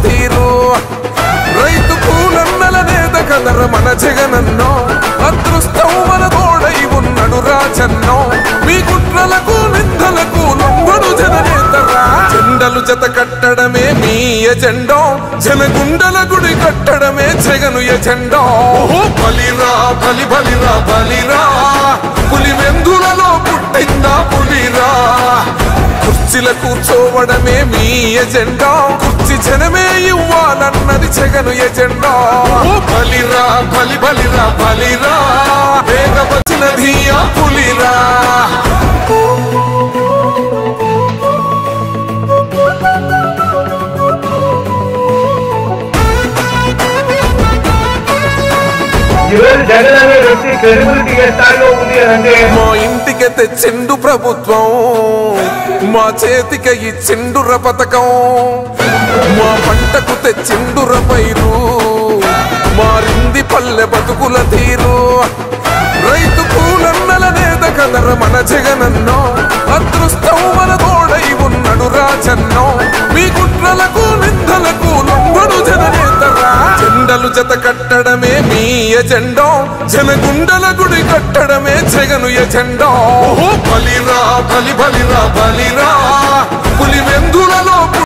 తీరు రైతు కూలన్నల నేత కదర మన జగనన్నో అదృష్టం మన తోడై ఉన్నడు రాజన్నో మీ కుట్రలకు నిందలకు లొంగడు జననేతరా జెండలు జత కట్టడమే మీ ఎజెండో జనగుండల గుడి కట్టడమే జగను ఎజెండో బలిరా బలి బలిరా బలిరా పులి వెందులలో పుట్టిందా పులిరా కుర్చీల కూర్చోవడమే మీ ఎజెండా కుర్చీ జనమే ఇవ్వాలన్నది జగను ఎజెండా బలిరా బలి బలిరా బలిరా వేగవచ్చినది ఆ పులిరా మా ఇంటికి తెచ్చిండు ప్రభుత్వం మా చేతికి ఇచ్చిండుర పథకం మా పంటకు తెచ్చిండుర పైరు మారింది పల్లె బతుకుల తీరు రైతు కూలన్నల నేత కదర మన జగనన్నో అదృష్టం మన తోడై ఉన్నడు రాజన్నో మీ కుట్రలకు నిందలకు లొంగడు జననేతరా జెండలు జత కట్టడమే మీ ఎజెండో జనగుండల గుడి కట్టడమే జగను ఎజెండో బలిరా బలి బలిరా బలిరా పులి వెందులలో